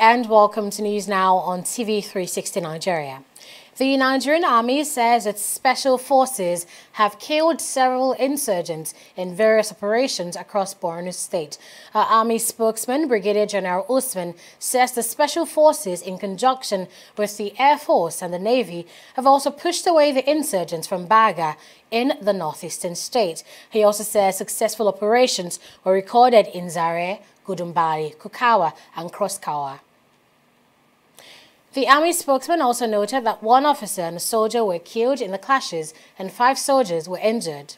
and welcome to News Now on TV360 Nigeria. The Nigerian Army says its special forces have killed several insurgents in various operations across Borno State. Army spokesman Brigadier General Usman says the special forces, in conjunction with the Air Force and the Navy, have also pushed away the insurgents from Baga in the northeastern state. He also says successful operations were recorded in Zaire, Gudumbari, Kukawa, and Crosskawa. The Army spokesman also noted that one officer and a soldier were killed in the clashes and 5 soldiers were injured.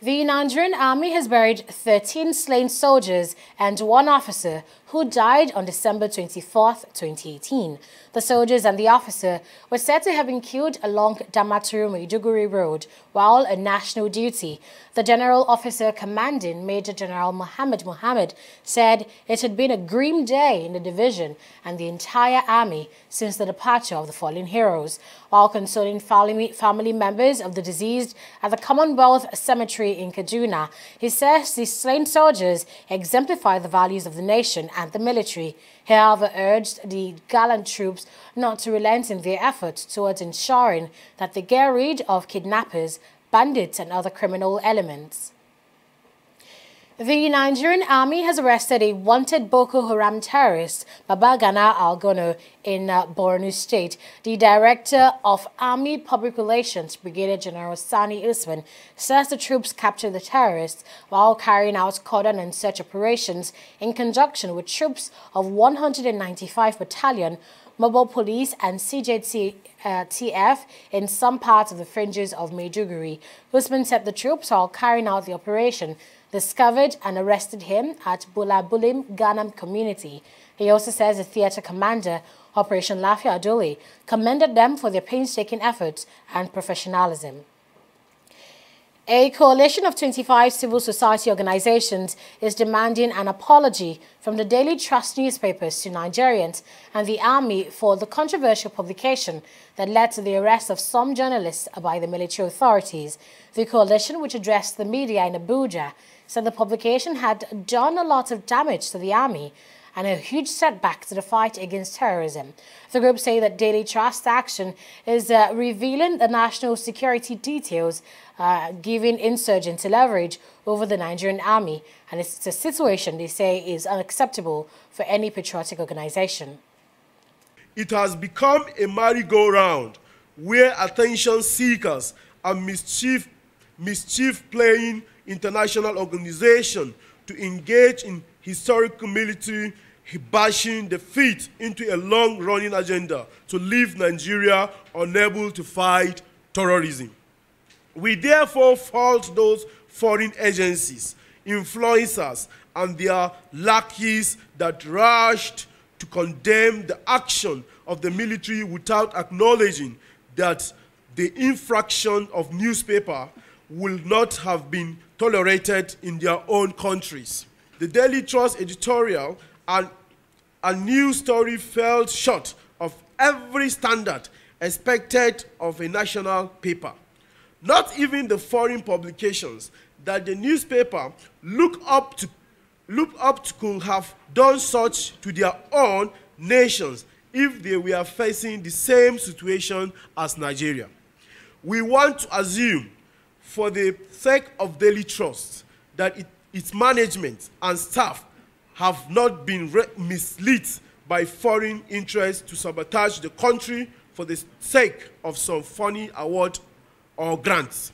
The Nigerian Army has buried 13 slain soldiers and 1 officer who died on December 24, 2018. The soldiers and the officer were said to have been killed along Damaturu-Maiduguri Road while on national duty. The general officer commanding, Major General Mohammed, said it had been a grim day in the division and the entire army since the departure of the fallen heroes. While consoling family members of the deceased at the Commonwealth Cemetery in Kaduna, he says the slain soldiers exemplify the values of the nation and the military. He, however, urged the gallant troops not to relent in their efforts towards ensuring that they get rid of kidnappers, bandits, and other criminal elements. The Nigerian Army has arrested a wanted Boko Haram terrorist, Babagana Algono, in Borno State. The Director of Army Public Relations, Brigadier General Sani Usman, says the troops captured the terrorists while carrying out cordon and search operations in conjunction with troops of 195 Battalion, Mobile Police and CJTF in some parts of the fringes of Maiduguri. Usman said the troops, while carrying out the operation, discovered and arrested him at Bulabulim Ghanam community. He also says the theatre commander, Operation Lafia Adole, commended them for their painstaking efforts and professionalism. A coalition of 25 civil society organizations is demanding an apology from the Daily Trust newspapers to Nigerians and the army for the controversial publication that led to the arrest of some journalists by the military authorities. The coalition, which addressed the media in Abuja, said the publication had done a lot of damage to the army and a huge setback to the fight against terrorism. The group say that Daily Trust action is revealing the national security details, giving insurgents leverage over the Nigerian army, and it's a situation they say is unacceptable for any patriotic organization. It has become a merry-go-round where attention seekers and mischief-playing international organizations to engage in historical military bashing the feet into a long-running agenda to leave Nigeria unable to fight terrorism. We therefore fault those foreign agencies, influencers, and their lackeys that rushed to condemn the action of the military without acknowledging that the infraction of newspaper will not have been tolerated in their own countries. The Daily Trust editorial and a news story fell short of every standard expected of a national paper. Not even the foreign publications that the newspaper look up to could have done such to their own nations if they were facing the same situation as Nigeria. We want to assume, for the sake of Daily Trust, that its management and staff have not been misled by foreign interests to sabotage the country for the sake of some funny award or grants.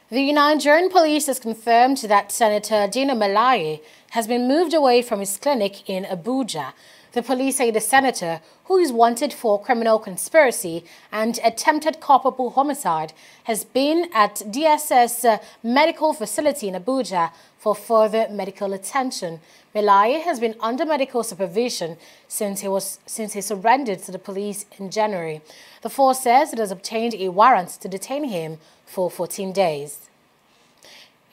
The Nigerian police has confirmed that Senator Dino Melaye has been moved away from his clinic in Abuja. The police say the senator, who is wanted for criminal conspiracy and attempted culpable homicide, has been at DSS medical facility in Abuja for further medical attention. Melaye has been under medical supervision since he surrendered to the police in January. The force says it has obtained a warrant to detain him for 14 days.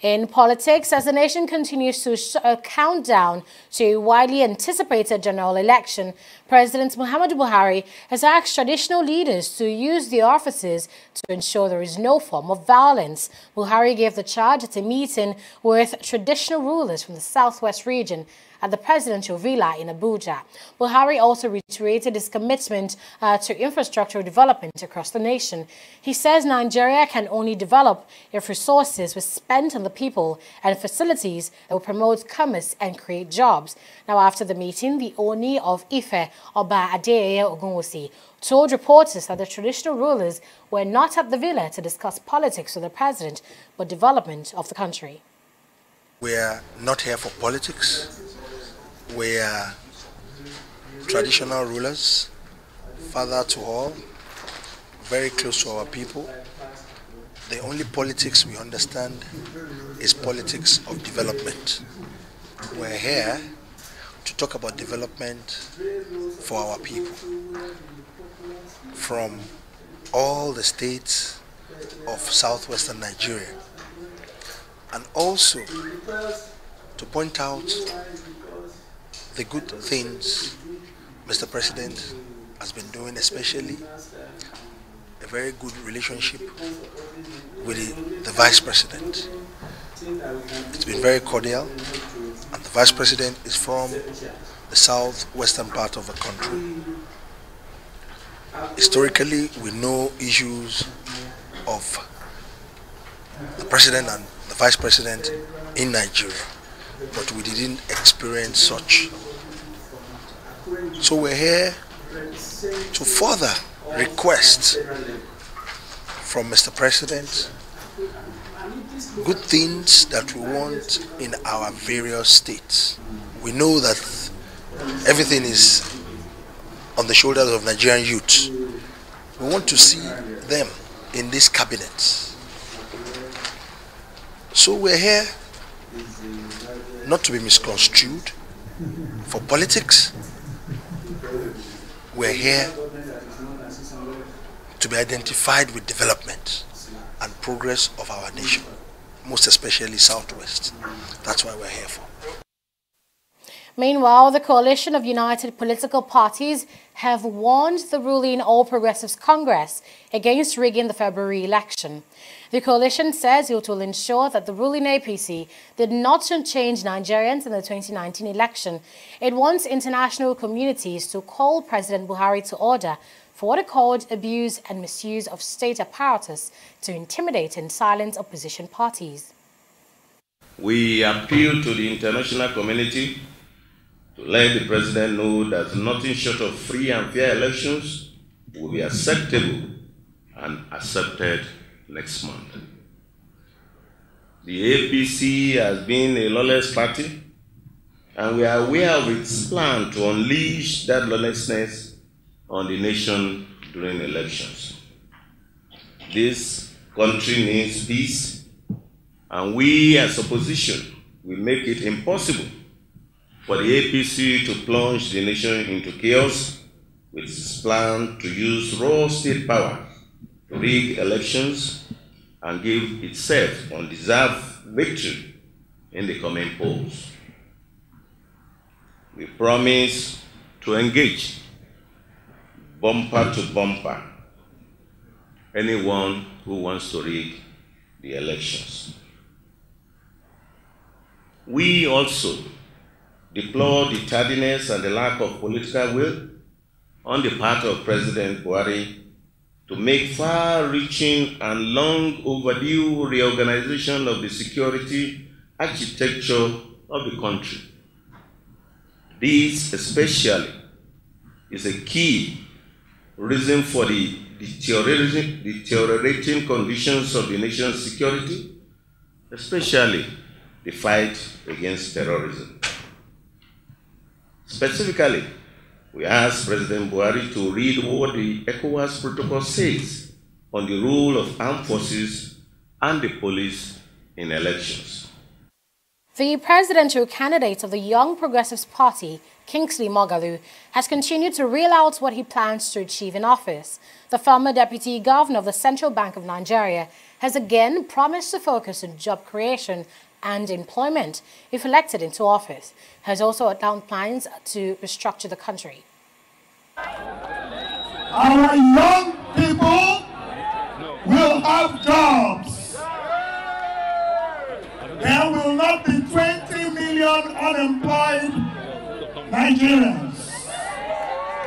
In politics, as the nation continues to count down to a widely anticipated general election, President Muhammadu Buhari has asked traditional leaders to use their offices to ensure there is no form of violence. Buhari gave the charge at a meeting with traditional rulers from the southwest region at the presidential villa in Abuja. Buhari also reiterated his commitment to infrastructure development across the nation. He says Nigeria can only develop if resources were spent on the people and facilities that will promote commerce and create jobs. Now, after the meeting, the Oni of Ife, Oba Adeyeye Ogunwusi, told reporters that the traditional rulers were not at the villa to discuss politics with the president, but development of the country. We are not here for politics. We are traditional rulers, father to all, very close to our people. The only politics we understand is politics of development. We're here to talk about development for our people from all the states of southwestern Nigeria, and also to point out the good things Mr. President has been doing, especially a very good relationship with the Vice President. It's been very cordial, and the Vice President is from the southwestern part of the country. Historically, we know issues of the President and the Vice President in Nigeria, but we didn't experience such. So we're here to further request from Mr. President good things that we want in our various states. We know that everything is on the shoulders of Nigerian youth. We want to see them in this cabinet. So we're here not to be misconstrued for politics. We're here to be identified with development and progress of our nation, most especially Southwest. That's why we're here for. Meanwhile, the coalition of united political parties have warned the ruling All Progressives Congress against rigging the February election. The coalition says it will ensure that the ruling APC did not change Nigerians in the 2019 election. It wants international communities to call President Buhari to order for what it called abuse and misuse of state apparatus to intimidate and silence opposition parties. We appeal to the international community to let the President know that nothing short of free and fair elections will be acceptable and accepted next month. The APC has been a lawless party, and we are aware of its plan to unleash that lawlessness on the nation during elections. This country needs peace, and we as opposition will make it impossible for the APC to plunge the nation into chaos with its plan to use raw state power to rig elections and give itself undeserved victory in the coming polls. We promise to engage bumper to bumper anyone who wants to rig the elections. We also deplore the tardiness and the lack of political will on the part of President Buhari to make far-reaching and long-overdue reorganization of the security architecture of the country. This especially is a key reason for the deteriorating conditions of the nation's security, especially the fight against terrorism. Specifically, we ask President Buhari to read what the ECOWAS protocol says on the role of armed forces and the police in elections. The presidential candidate of the Young Progressives Party, Kingsley Moghalu, has continued to reel out what he plans to achieve in office. The former deputy governor of the Central Bank of Nigeria has again promised to focus on job creation and employment if elected into office. Has also outlined plans to restructure the country. Our young people will have jobs. There will not be 20 million unemployed Nigerians.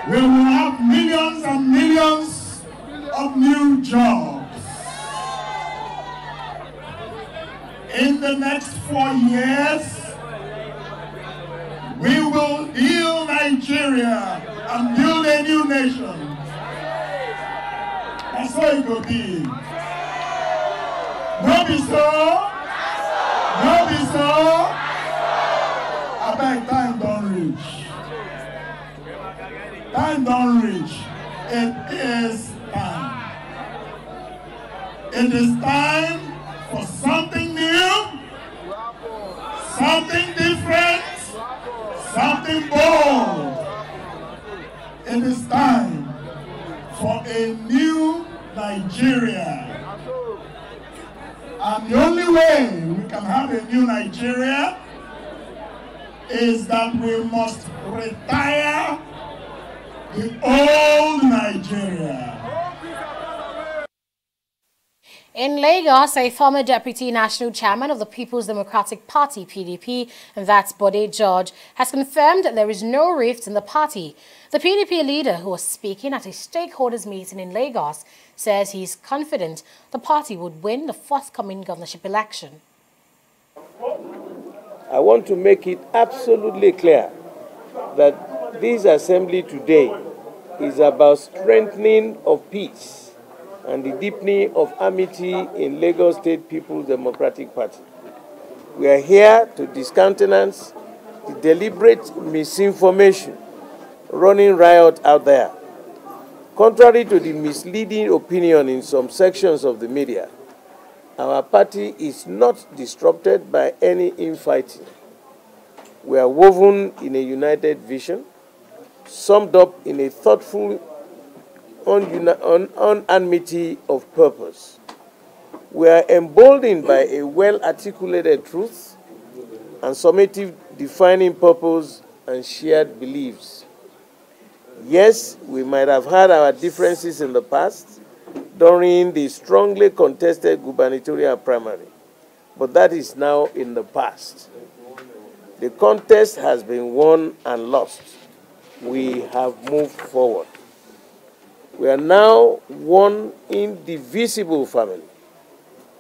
We will have millions and millions of new jobs. In the next 4 years, we will heal Nigeria and build a new nation. That's how it will be. No be so. No be so. I beg, time don't reach. Time don't reach. It is time. It is time for something new, something different, something bold. It is time for a new Nigeria. And the only way we can have a new Nigeria is that we must retire the old Nigeria. In Lagos, a former deputy national chairman of the People's Democratic Party, PDP, and that's Bode George, has confirmed that there is no rift in the party. The PDP leader, who was speaking at a stakeholders meeting in Lagos, says he's confident the party would win the forthcoming governorship election. I want to make it absolutely clear that this assembly today is about strengthening of peace and the deepening of amity in Lagos State People's Democratic Party. We are here to discountenance the deliberate misinformation running riot out there. Contrary to the misleading opinion in some sections of the media, our party is not disrupted by any infighting. We are woven in a united vision, summed up in a thoughtful unanimity of purpose. We are emboldened by a well-articulated truth and summative defining purpose and shared beliefs. Yes, we might have had our differences in the past during the strongly contested gubernatorial primary, but that is now in the past. The contest has been won and lost. We have moved forward. We are now one indivisible family.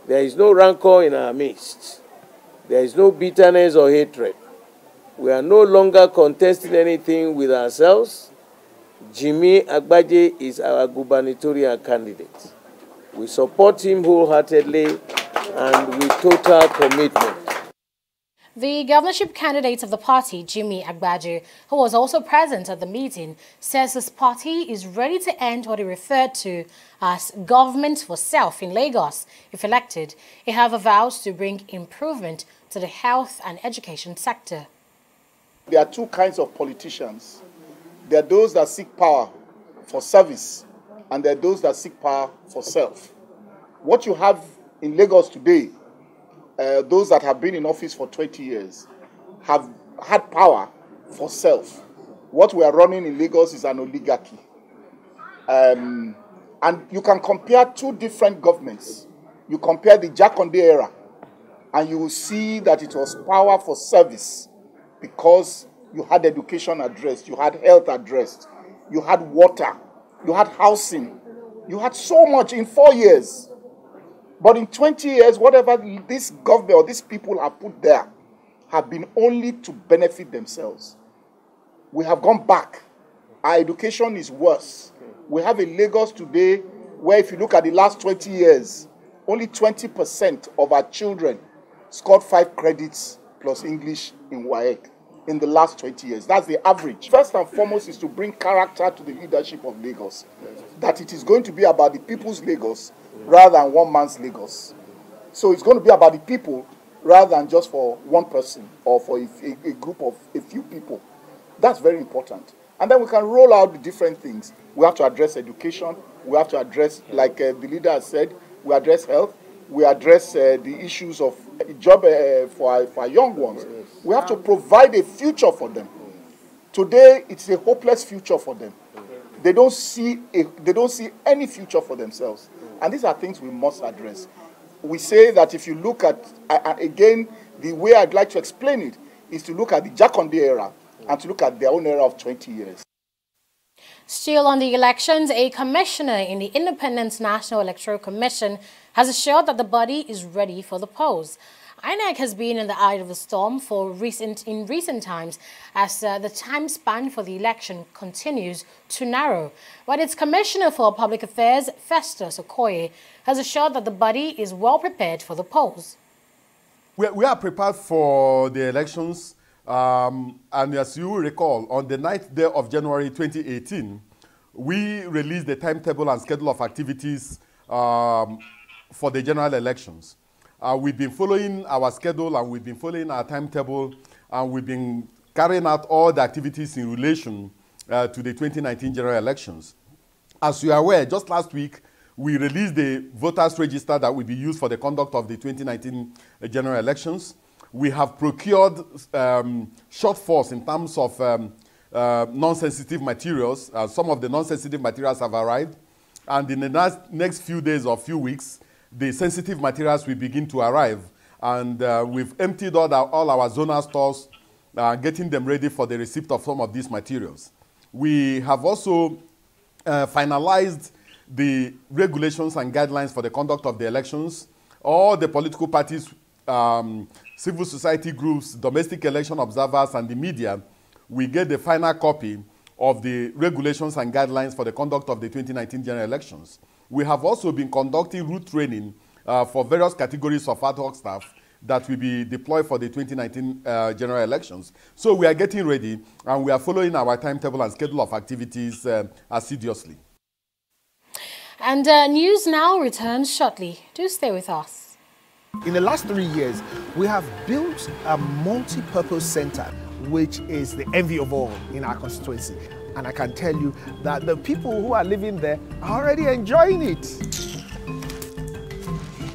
There is no rancor in our midst. There is no bitterness or hatred. We are no longer contesting anything with ourselves. Jimmy Agbaje is our gubernatorial candidate. We support him wholeheartedly and with total commitment. The governorship candidate of the party, Jimmy Agbaje, who was also present at the meeting, says his party is ready to end what he referred to as government for self in Lagos. If elected, he have vows to bring improvement to the health and education sector. There are two kinds of politicians. There are those that seek power for service, and there are those that seek power for self. What you have in Lagos today, those that have been in office for 20 years have had power for self. What we are running in Lagos is an oligarchy. And you can compare two different governments. You compare the Jakonde era, and you will see that it was power for service because you had education addressed, you had health addressed, you had water, you had housing, you had so much in 4 years. But in 20 years, whatever this government or these people have put there have been only to benefit themselves. We have gone back. Our education is worse. We have a Lagos today where if you look at the last 20 years, only 20% of our children scored 5 credits plus English in WAEC in the last 20 years. That's the average. First and foremost is to bring character to the leadership of Lagos. That it is going to be about the people's Lagos rather than one man's Lagos. So it's going to be about the people rather than just for one person or for a group of a few people. That's very important. And then we can roll out the different things. We have to address education. We have to address, like the leader has said, we address health. We address the issues of job for our young ones. We have to provide a future for them. Today, it's a hopeless future for them. They don't see any future for themselves. And these are things we must address. We say that if you look at, again, the way I'd like to explain it is to look at the Jakonde era and to look at their own era of 20 years. Still on the elections, a commissioner in the Independent National Electoral Commission has assured that the body is ready for the polls. INEC has been in the eye of the storm in recent times as the time span for the election continues to narrow. But its Commissioner for Public Affairs, Festus Okoye, has assured that the body is well prepared for the polls. We are prepared for the elections, and as you recall, on the 9th day of January 2018, we released the timetable and schedule of activities for the general elections. We've been following our schedule and we've been following our timetable, and we've been carrying out all the activities in relation to the 2019 general elections. As you are aware, just last week, we released the voters register that will be used for the conduct of the 2019 general elections. We have procured shortfalls in terms of non-sensitive materials. Some of the non-sensitive materials have arrived, and in the next few days or few weeks, the sensitive materials will begin to arrive, and we've emptied all our zonal stores, getting them ready for the receipt of some of these materials. We have also finalized the regulations and guidelines for the conduct of the elections. All the political parties, civil society groups, domestic election observers, and the media, we get the final copy of the regulations and guidelines for the conduct of the 2019 general elections. We have also been conducting route training for various categories of ad hoc staff that will be deployed for the 2019 general elections. So we are getting ready, and we are following our timetable and schedule of activities assiduously. And news now returns shortly. Do stay with us. In the last 3 years, we have built a multi-purpose center, which is the envy of all in our constituency. And I can tell you that the people who are living there are already enjoying it.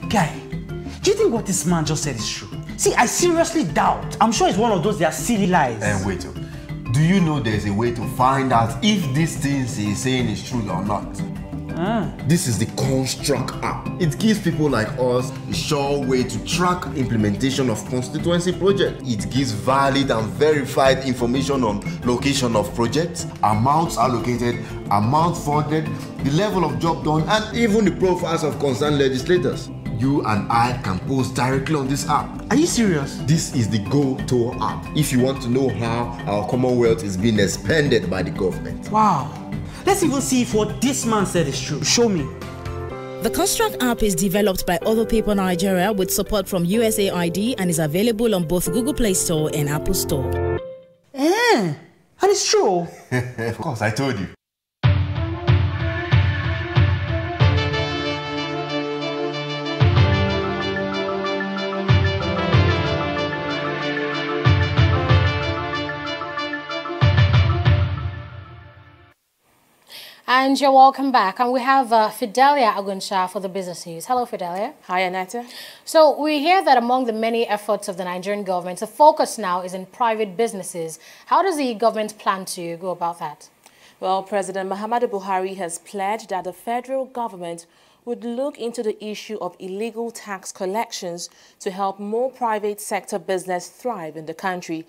Guy, do you think what this man just said is true? See, I seriously doubt. I'm sure it's one of those their silly lies. And wait, do you know there's a way to find out if these things he's saying is true or not? This is the Construct app. It gives people like us a sure way to track implementation of constituency projects. It gives valid and verified information on location of projects, amounts allocated, amount funded, the level of job done, and even the profiles of concerned legislators. You and I can post directly on this app. Are you serious? This is the go-to app if you want to know how our Commonwealth is being expanded by the government. Wow. Let's even see if what this man said is true. Show me. The Construct app is developed by Other People Nigeria with support from USAID and is available on both Google Play Store and Apple Store. And it's true. Of course, I told you. And you're welcome back. And we have Fidelia Agunsha for the business news. Hello, Fidelia. Hi, Aneta. So we hear that among the many efforts of the Nigerian government, the focus now is in private businesses. How does the government plan to go about that? Well, President Muhammadu Buhari has pledged that the federal government would look into the issue of illegal tax collections to help more private sector business thrive in the country.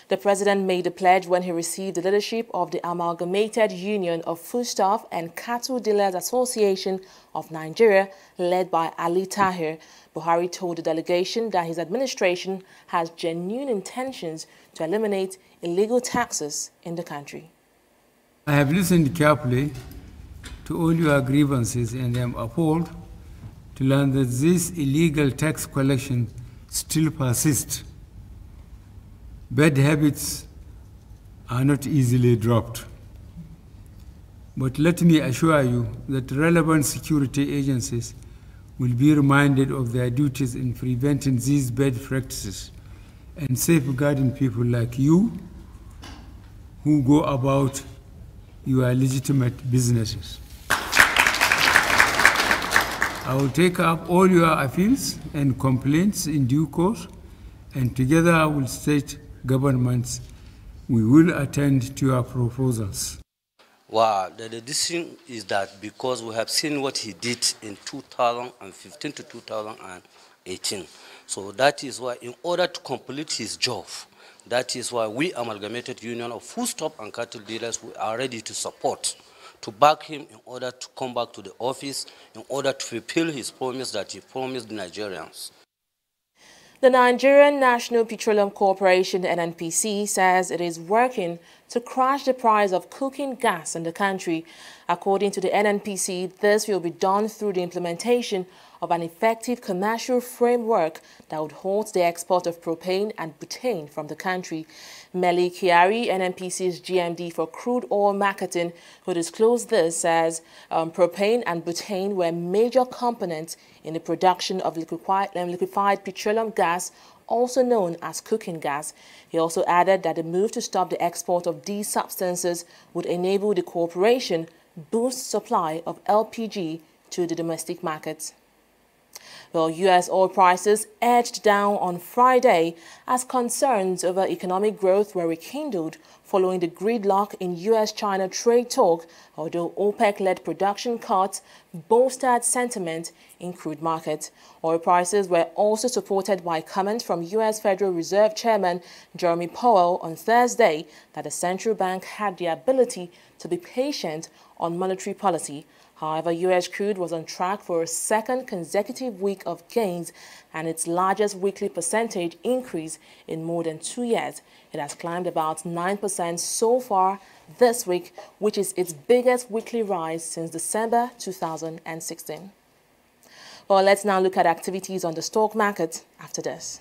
The president made the pledge when he received the leadership of the Amalgamated Union of Foodstuff and Cattle Dealers Association of Nigeria, led by Ali Tahir. Buhari told the delegation that his administration has genuine intentions to eliminate illegal taxes in the country. I have listened carefully to all your grievances and am appalled to learn that this illegal tax collection still persists. Bad habits are not easily dropped. But let me assure you that relevant security agencies will be reminded of their duties in preventing these bad practices and safeguarding people like you who go about your legitimate businesses. I will take up all your appeals and complaints in due course, and together I will state governments, we will attend to your proposals. Wow, the decision is that because we have seen what he did in 2015 to 2018. So that is why in order to complete his job, That is why we, Amalgamated Union of Foodstuff and Cattle Dealers, we are ready to support, to back him in order to come back to the office, in order to fulfill his promise that he promised the Nigerians. The Nigerian National Petroleum Corporation, NNPC, says it is working to crash the price of cooking gas in the country. According to the NNPC, this will be done through the implementation of an effective commercial framework that would halt the export of propane and butane from the country. Meli Kiari, NNPC's GMD for crude oil marketing, who disclosed this, says propane and butane were major components in the production of liquefied petroleum gas, also known as cooking gas. He also added that the move to stop the export of these substances would enable the corporation boost supply of LPG to the domestic market. Well, U.S. oil prices edged down on Friday as concerns over economic growth were rekindled following the gridlock in U.S.-China trade talk, although OPEC-led production cuts bolstered sentiment in crude markets. Oil prices were also supported by comments from U.S. Federal Reserve Chairman Jeremy Powell on Thursday that the central bank had the ability to be patient on monetary policy. However, U.S. crude was on track for a second consecutive week of gains and its largest weekly percentage increase in more than 2 years. It has climbed about 9% so far this week, which is its biggest weekly rise since December 2016. Well, let's now look at activities on the stock market after this.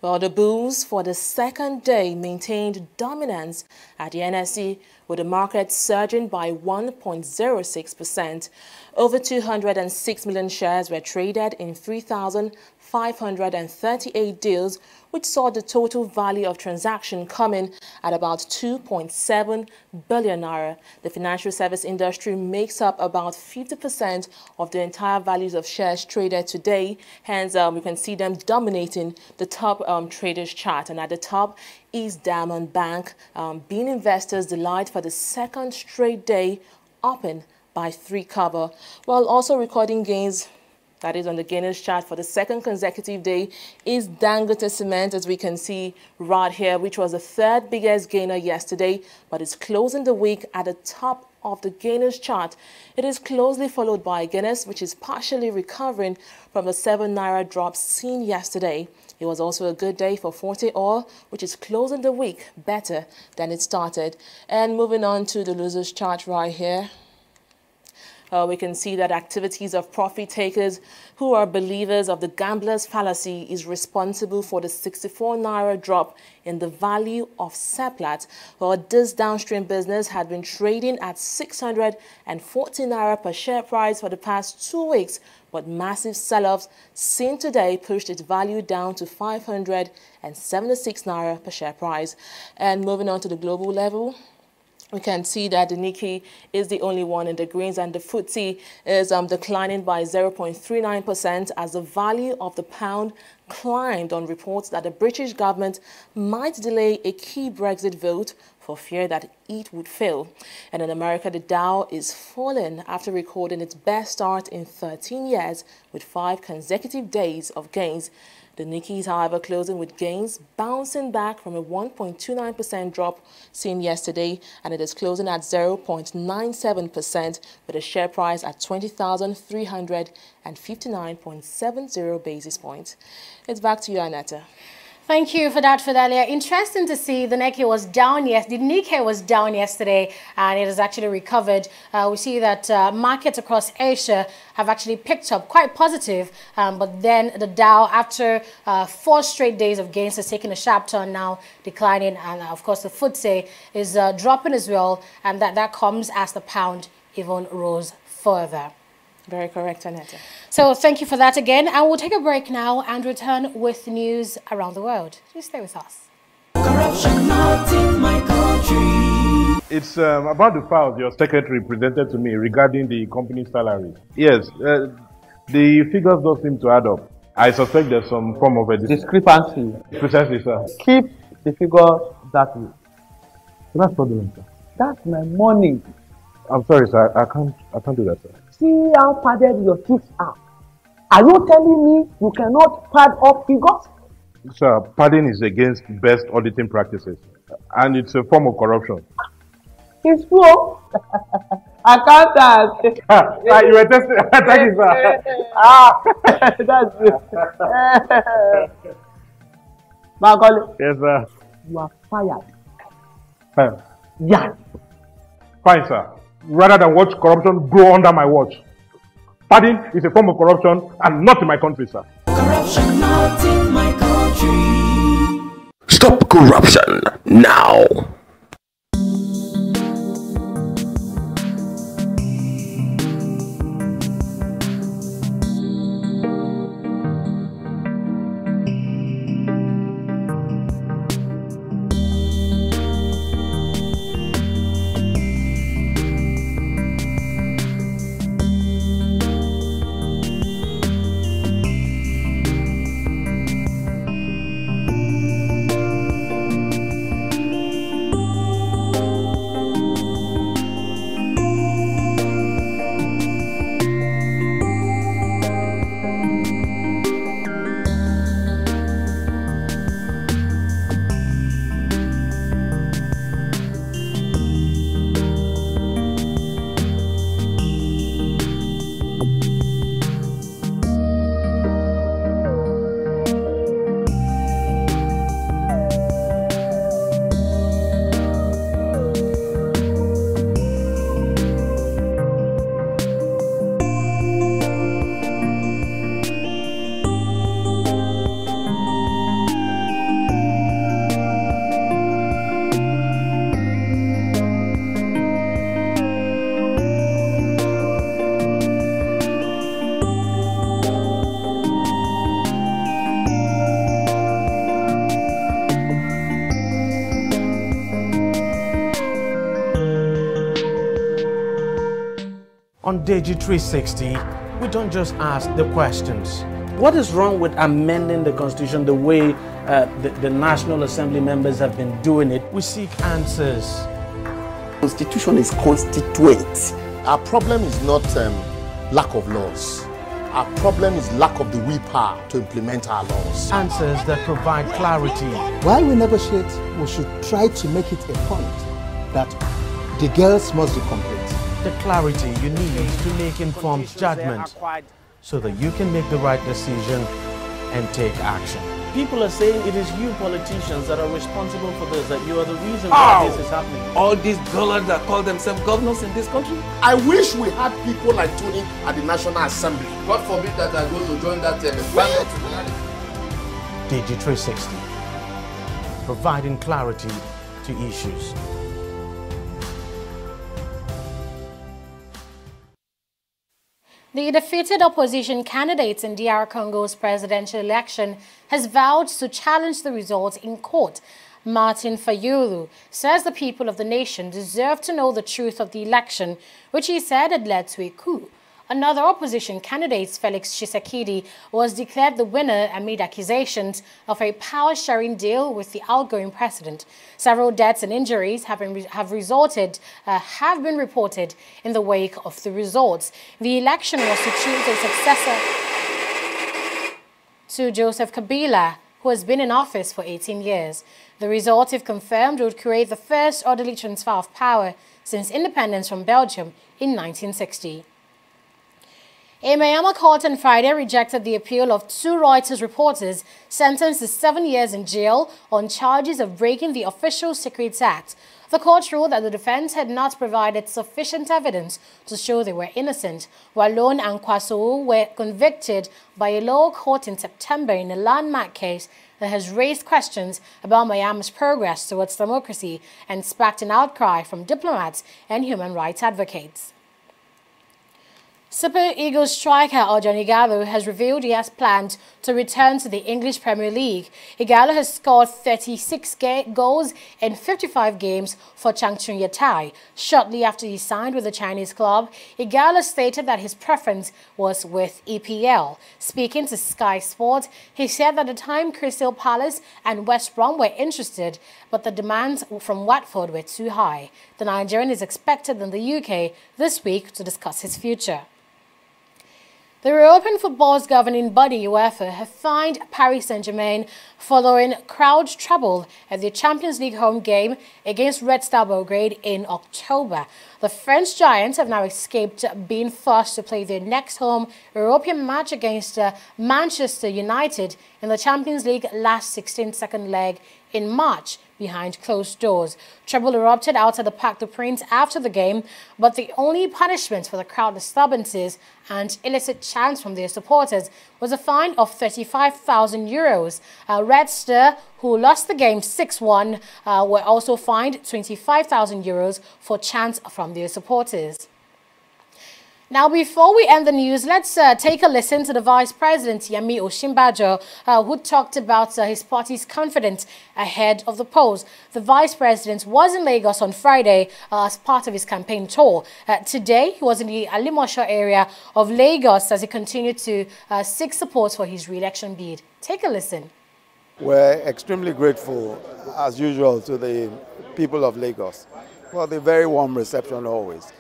Well, the bulls for the second day maintained dominance at the NSE, with the market surging by 1.06%. Over 206 million shares were traded in 3,538 deals, which saw the total value of transaction come in at about 2.7 billion naira. The financial service industry makes up about 50% of the entire values of shares traded today. Hence, we can see them dominating the top traders chart. And at the top is Diamond Bank, being investors' delight for the second straight day, open by 3 cover, while also recording gains. That is on the gainers chart for the second consecutive day is Dangote Cement, as we can see right here, which was the third biggest gainer yesterday, but it's closing the week at the top of the gainers chart. It is closely followed by Guinness, which is partially recovering from the 7 naira drop seen yesterday. It was also a good day for Forte Oil, which is closing the week better than it started. And moving on to the losers chart right here. We can see that activities of profit takers who are believers of the gambler's fallacy is responsible for the 64 naira drop in the value of Seplat. Well, this downstream business had been trading at 640 naira per share price for the past 2 weeks, but massive sell-offs seen today pushed its value down to 576 naira per share price. And moving on to the global level, we can see that the Nikkei is the only one in the greens, and the FTSE is declining by 0.39% as the value of the pound climbed on reports that the British government might delay a key Brexit vote for fear that it would fail. And in America, the Dow is falling after recording its best start in 13 years with 5 consecutive days of gains. The Nikkei is, however, closing with gains, bouncing back from a 1.29% drop seen yesterday, and it is closing at 0.97% with a share price at 20,359.70 basis points. It's back to you, Aneta. Thank you for that, Fidelia. Interesting to see the Nikkei was down yesterday, and it has actually recovered. We see that markets across Asia have actually picked up quite positive, but then the Dow, after 4 straight days of gains, has taken a sharp turn now, declining, and of course the FTSE is dropping as well, and that comes as the pound even rose further. Very correct, Aneta. So thank you for that again. And we'll take a break now and return with news around the world. Just stay with us. Corruption not in my country. It's about the files your secretary presented to me regarding the company's salary. Yes, the figures don't seem to add up. I suspect there's some form of a discrepancy. Precisely, sir. Keep the figure that way. So that's fraudulent, sir. That's my money. I'm sorry, sir. I can't do that, sir. See how padded your teeth are. Are you telling me you cannot pad up figures? Sir, padding is against best auditing practices, and it's a form of corruption. It's true. Accountant. You were testing. Thank you, sir. That's it. Macaulay. Yes, sir. You are fired. Yeah. Fine, sir. Rather than watch corruption grow under my watch. Padding is a form of corruption and not in my country, sir. Corruption not in my country. Stop corruption now. On TV360, we don't just ask the questions. What is wrong with amending the Constitution the way the National Assembly members have been doing it? We seek answers. Constitution is constituent. Our problem is not lack of laws. Our problem is lack of the willpower to implement our laws. Answers that provide clarity. While we negotiate, we should try to make it a point that the girls must be complete. The clarity you need to make informed judgment so that you can make the right decision and take action. People are saying it is you politicians that are responsible for this, that you are the reason why this is happening. All these dollars that call themselves governors in this country. I wish we had people like Tony at the National Assembly. God forbid that I go to join that TV360, providing clarity to issues. The defeated opposition candidate in DR Congo's presidential election has vowed to challenge the results in court. Martin Fayulu says the people of the nation deserve to know the truth of the election, which he said had led to a coup. Another opposition candidate, Felix Tshisekedi, was declared the winner amid accusations of a power-sharing deal with the outgoing president. Several deaths and injuries have been reported in the wake of the results. The election was to choose a successor to Joseph Kabila, who has been in office for 18 years. The result, if confirmed, would create the first orderly transfer of power since independence from Belgium in 1960. A Miami court on Friday rejected the appeal of two Reuters reporters sentenced to 7 years in jail on charges of breaking the Official Secrets Act. The court ruled that the defense had not provided sufficient evidence to show they were innocent. Wallon and Kwaso were convicted by a lower court in September in a landmark case that has raised questions about Miami's progress towards democracy and sparked an outcry from diplomats and human rights advocates. Super Eagles striker Odion Ighalo has revealed he has planned to return to the English Premier League. Ighalo has scored 36 goals in 55 games for Changchun Yatai. Shortly after he signed with the Chinese club, Ighalo stated that his preference was with EPL. Speaking to Sky Sports, he said that at the time Crystal Palace and West Brom were interested, but the demands from Watford were too high. The Nigerian is expected in the UK this week to discuss his future. The European football's governing body, UEFA, have fined Paris Saint-Germain following crowd trouble at the Champions League home game against Red Star Belgrade in October. The French Giants have now escaped being forced to play their next home European match against Manchester United in the Champions League last 16-second leg in March behind closed doors. Trouble erupted outside the Parc des Princes after the game, but the only punishment for the crowd disturbances and illicit chants from their supporters was a fine of €35,000. Red Star, who lost the game 6-1, were also fined €25,000 for chants from their supporters. Now, before we end the news, let's take a listen to the Vice President, Yemi Osinbajo, who talked about his party's confidence ahead of the polls. The Vice President was in Lagos on Friday as part of his campaign tour. Today, he was in the Alimosho area of Lagos as he continued to seek support for his re-election bid. Take a listen. We're extremely grateful, as usual, to the people of Lagos for the very warm reception always.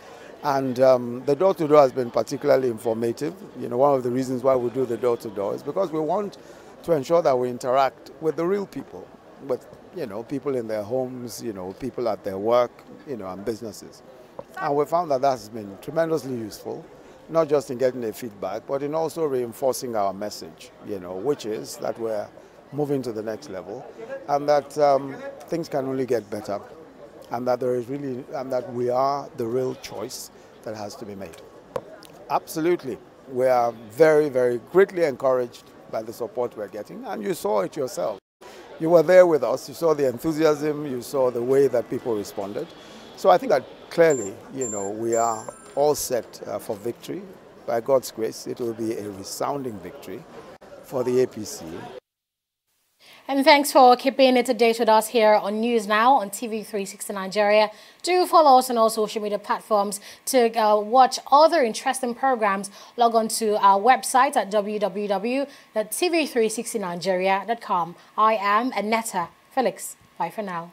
And the door-to-door has been particularly informative. You know, one of the reasons why we do the door-to-door is because we want to ensure that we interact with the real people, with, you know, people in their homes, you know, people at their work, you know, and businesses. And we found that that has been tremendously useful, not just in getting a feedback, but in also reinforcing our message, you know, which is that we're moving to the next level and that things can only get better. And that there is really, and that we are the real choice that has to be made. Absolutely. We are very, very greatly encouraged by the support we're getting, and you saw it yourself. You were there with us, you saw the enthusiasm, you saw the way that people responded. So I think that clearly, you know, we are all set for victory. By God's grace, it will be a resounding victory for the APC. And thanks for keeping it to date with us here on News Now on TV360 Nigeria. Do follow us on all social media platforms to watch other interesting programs. Log on to our website at www.tv360nigeria.com. I am Aneta Felix. Bye for now.